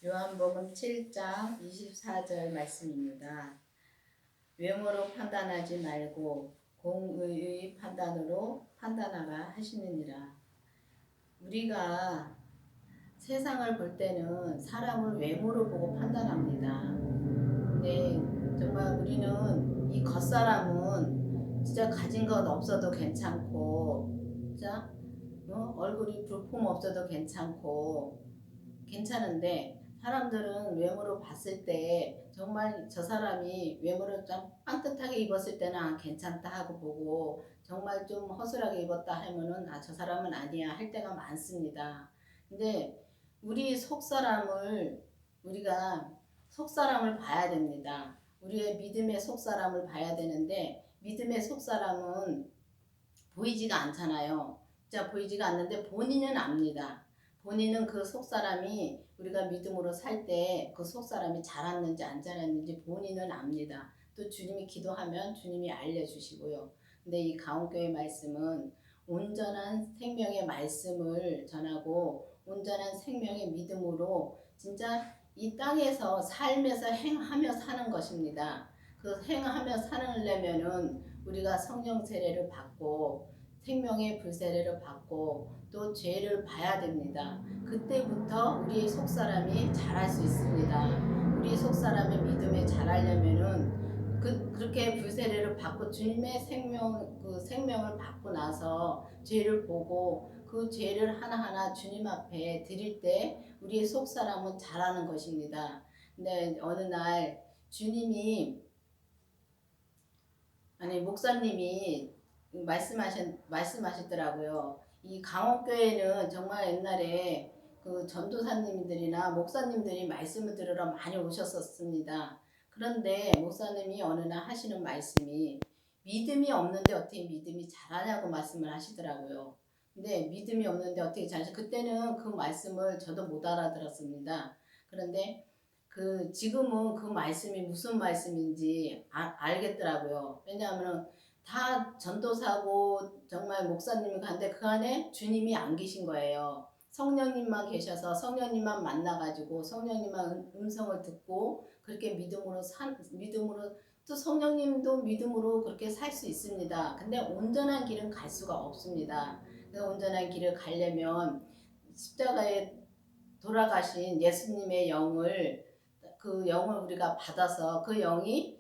요한복음 7장 24절 말씀입니다. 외모로 판단하지 말고 공의의 판단으로 판단하라 하시느니라. 우리가 세상을 볼 때는 사람을 외모로 보고 판단합니다. 근데 정말 우리는 이 겉사람은 진짜 가진 것 없어도 괜찮고, 진짜 얼굴이 볼품 없어도 괜찮은데 사람들은 외모로 봤을 때 정말 저 사람이 외모를 좀 반듯하게 입었을 때는 괜찮다 하고 보고, 정말 좀 허술하게 입었다 하면은 저 사람은 아니야 할 때가 많습니다. 근데 우리가 속사람을 봐야 됩니다. 우리의 믿음의 속사람을 봐야 되는데, 믿음의 속사람은 보이지가 않잖아요. 진짜 보이지가 않는데 본인은 압니다. 본인은 그 속사람이 우리가 믿음으로 살 때 그 속사람이 자랐는지 안 자랐는지 본인은 압니다. 또 주님이 기도하면 주님이 알려주시고요. 근데 이 가온교회 말씀은 온전한 생명의 말씀을 전하고 온전한 생명의 믿음으로 진짜 이 땅에서 삶에서 행하며 사는 것입니다. 그 행하며 살려면은 우리가 성령 세례를 받고 생명의 불세례를 받고 또 죄를 봐야 됩니다. 그때부터 우리의 속사람이 자랄 수 있습니다. 우리 속사람의 믿음에 자라려면은 그렇게 불세례를 받고 주님의 생명을 받고 나서 죄를 보고 그 죄를 하나하나 주님 앞에 드릴 때 우리의 속사람은 자라는 것입니다. 근데 어느 날 목사님이 말씀하시더라고요. 이 강원교회는 정말 옛날에 그 전도사님들이나 목사님들이 말씀을 들으러 많이 오셨었습니다. 그런데 목사님이 어느 날 하시는 말씀이 믿음이 없는데 어떻게 믿음이 자라냐고 말씀을 하시더라고요. 근데 믿음이 없는데 어떻게 자라냐, 그때는 그 말씀을 저도 못 알아들었습니다. 그런데 지금은 그 말씀이 무슨 말씀인지 알겠더라고요. 왜냐하면 다 전도사고 정말 목사님이 간데 그 안에 주님이 안 계신 거예요. 성령님만 계셔서 성령님만 만나가지고 성령님만 음성을 듣고 그렇게 믿음으로 또 성령님도 믿음으로 그렇게 살 수 있습니다. 근데 온전한 길은 갈 수가 없습니다. 그래서 온전한 길을 가려면 십자가에 돌아가신 예수님의 그 영을 우리가 받아서 그 영이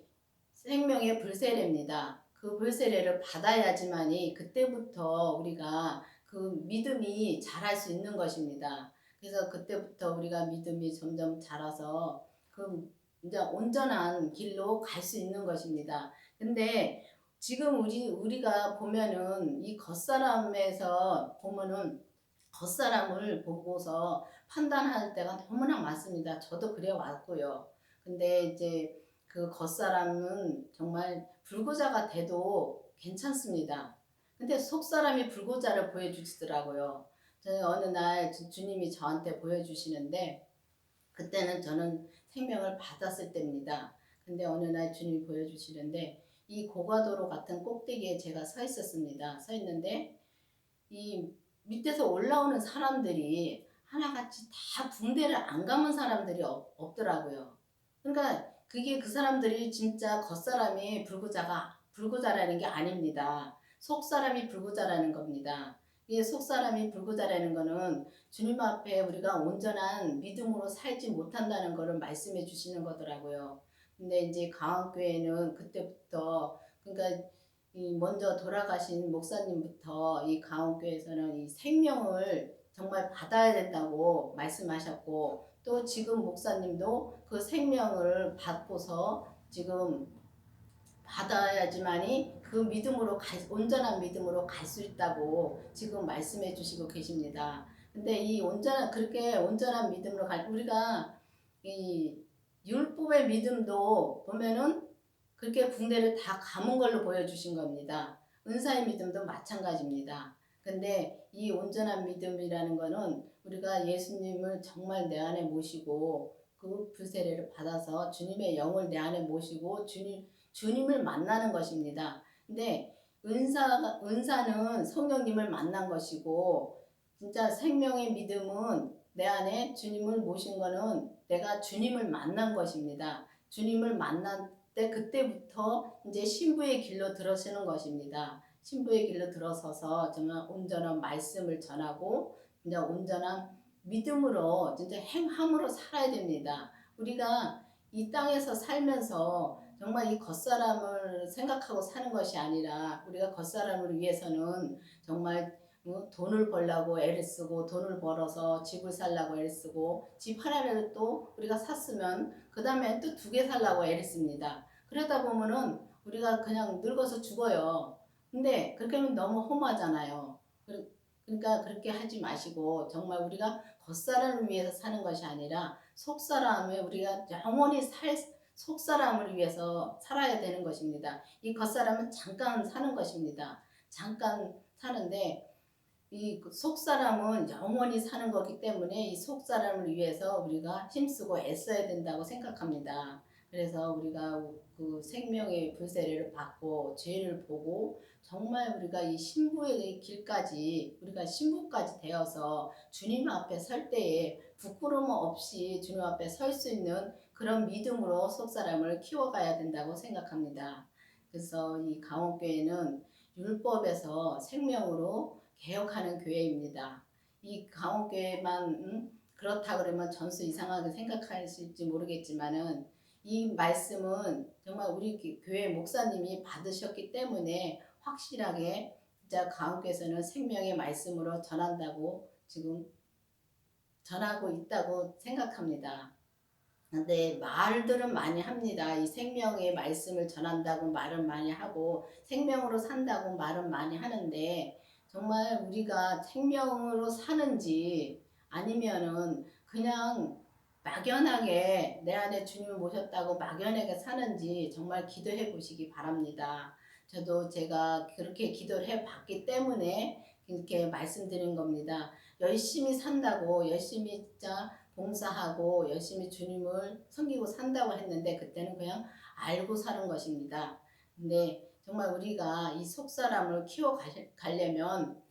생명의 불세례입니다. 그 불세례를 받아야지만이 그때부터 우리가 그 믿음이 자랄 수 있는 것입니다. 그래서 그때부터 우리가 믿음이 점점 자라서 그 이제 온전한 길로 갈 수 있는 것입니다. 근데 지금 우리가 보면은 이 겉사람에서 보면은 겉사람을 보고서 판단할 때가 너무나 많습니다. 저도 그래 왔고요. 근데 이제 그 겉사람은 정말 불구자가 돼도 괜찮습니다. 근데 속사람이 불구자를 보여주시더라고요. 저는 어느 날 주님이 저한테 보여주시는데, 그때는 저는 생명을 받았을 때입니다. 근데 어느 날 주님이 보여주시는데 이 고가도로 같은 꼭대기에 제가 서 있었습니다. 서 있는데 이 밑에서 올라오는 사람들이 하나같이 다 붕대를 안 감은 사람들이 없더라고요. 그러니까 그게 그 사람들이 진짜 겉사람이 불구자라는 게 아닙니다. 속사람이 불구자라는 겁니다. 이 속사람이 불구자라는 거는 주님 앞에 우리가 온전한 믿음으로 살지 못한다는 것을 말씀해 주시는 거더라고요. 근데 이제 강원교회는 그때부터, 그러니까 이 먼저 돌아가신 목사님부터 이 강원교회에서는 이 생명을 정말 받아야 된다고 말씀하셨고, 또 지금 목사님도 그 생명을 받고서 지금 받아야지만이 그 온전한 믿음으로 갈 수 있다고 지금 말씀해 주시고 계십니다. 근데 그렇게 온전한 믿음으로 우리가 이 율법의 믿음도 보면은 그렇게 붕대를 다 감은 걸로 보여주신 겁니다. 은사의 믿음도 마찬가지입니다. 근데 이 온전한 믿음이라는 거는 우리가 예수님을 정말 내 안에 모시고 그 불세례를 받아서 주님의 영을 내 안에 모시고 주님을 만나는 것입니다. 근데 은사는 성령님을 만난 것이고, 진짜 생명의 믿음은 내 안에 주님을 모신 거는 내가 주님을 만난 것입니다. 주님을 만난 때 그때부터 이제 신부의 길로 들어서는 것입니다. 신부의 길로 들어서서 정말 온전한 말씀을 전하고 이제 온전한 믿음으로 진짜 행함으로 살아야 됩니다. 우리가 이 땅에서 살면서 정말 이 겉사람을 생각하고 사는 것이 아니라 우리가 겉사람을 위해서는 정말 돈을 벌려고 애를 쓰고 돈을 벌어서 집을 살려고 애를 쓰고 집 하나를 또 우리가 샀으면 그 다음에 또 두 개 살려고 애를 씁니다. 그러다 보면은 우리가 그냥 늙어서 죽어요. 근데 그렇게 하면 너무 험하잖아요. 그러니까 그렇게 하지 마시고 정말 우리가 겉사람을 위해서 사는 것이 아니라 속사람을 우리가 영원히 살 속사람을 위해서 살아야 되는 것입니다. 이 겉사람은 잠깐 사는 것입니다. 잠깐 사는데 이 속사람은 영원히 사는 거기 때문에 이 속사람을 위해서 우리가 힘쓰고 애써야 된다고 생각합니다. 그래서 우리가 그 생명의 불세례를 받고 죄를 보고 정말 우리가 이 신부의 길까지 우리가 신부까지 되어서 주님 앞에 설 때에 부끄러움 없이 주님 앞에 설 수 있는 그런 믿음으로 속사람을 키워가야 된다고 생각합니다. 그래서 이 강원교회는 율법에서 생명으로 개혁하는 교회입니다. 이 강원교회만 그렇다 그러면 전수 이상하게 생각하실지 모르겠지만은 이 말씀은 정말 우리 교회 목사님이 받으셨기 때문에 확실하게 진짜 강원교회에서는 생명의 말씀으로 전한다고 지금 전하고 있다고 생각합니다. 근데 말들은 많이 합니다. 이 생명의 말씀을 전한다고 말은 많이 하고 생명으로 산다고 말은 많이 하는데 정말 우리가 생명으로 사는지 아니면은 그냥 막연하게 내 안에 주님을 모셨다고 막연하게 사는지 정말 기도해 보시기 바랍니다. 저도 제가 그렇게 기도를 해 봤기 때문에 이렇게 말씀드린 겁니다. 열심히 산다고 열심히 진짜 봉사하고 열심히 주님을 섬기고 산다고 했는데 그때는 그냥 알고 사는 것입니다. 근데 정말 우리가 이 속사람을 키워가려면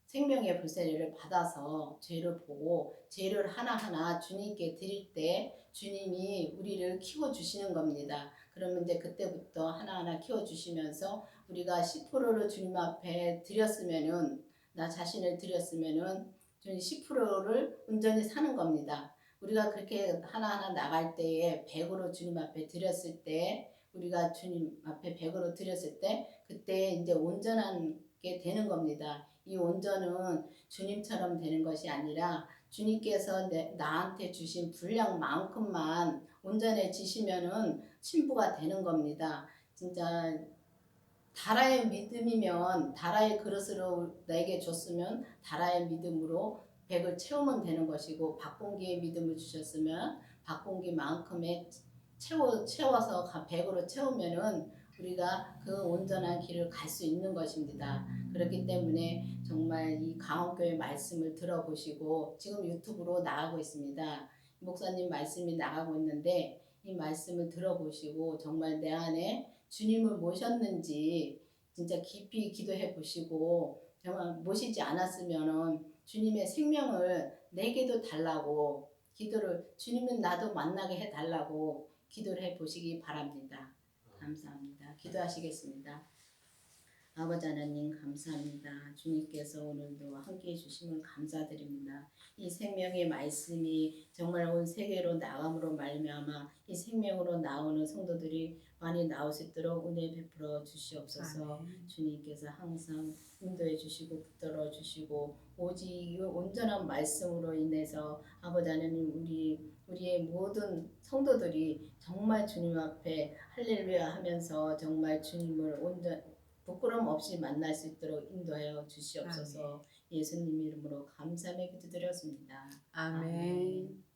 생명의 불세례를 받아서 죄를 보고 죄를 하나하나 주님께 드릴 때 주님이 우리를 키워주시는 겁니다. 그러면 이제 그때부터 하나하나 키워주시면서 우리가 10%를 주님 앞에 드렸으면은 나 자신을 드렸으면은 주님 10%를 온전히 사는 겁니다. 우리가 그렇게 하나하나 나갈 때에 100으로 주님 앞에 드렸을 때 우리가 주님 앞에 100으로 드렸을 때 그때 이제 온전한 게 되는 겁니다. 이 온전은 주님처럼 되는 것이 아니라 주님께서 나한테 주신 분량만큼만 온전해지시면은 신부가 되는 겁니다. 진짜 다라의 믿음이면 다라의 그릇으로 내게 줬으면 다라의 믿음으로 100을 채우면 되는 것이고 박공기의 믿음을 주셨으면 박공기만큼의 채워서 100으로 채우면은 우리가 그 온전한 길을 갈 수 있는 것입니다. 그렇기 때문에 정말 이 강원교회 말씀을 들어보시고 지금 유튜브로 나가고 있습니다. 목사님 말씀이 나가고 있는데 이 말씀을 들어보시고 정말 내 안에 주님을 모셨는지 진짜 깊이 기도해 보시고 정말 모시지 않았으면은 주님의 생명을 내게도 달라고 기도를 주님은 나도 만나게 해 달라고 기도를 해 보시기 바랍니다. 감사합니다. 기도하시겠습니다. 아버지 하나님 감사합니다. 주님께서 오늘도 함께해 주심을 감사드립니다. 이 생명의 말씀이 정말 온 세계로 나감으로 말미암아 이 생명으로 나오는 성도들이 많이 나올 수 있도록 은혜 베풀어 주시옵소서. 아멘. 주님께서 항상 인도해 주시고 붙들어 주시고 오직 이 온전한 말씀으로 인해서 아버지 하나님 우리의 모든 성도들이 정말 주님 앞에 할렐루야 하면서 정말 주님을 부끄럼 없이 만날 수 있도록 인도하여 주시옵소서. 아멘. 예수님 이름으로 감사하며 기도드렸습니다. 아멘. 아멘.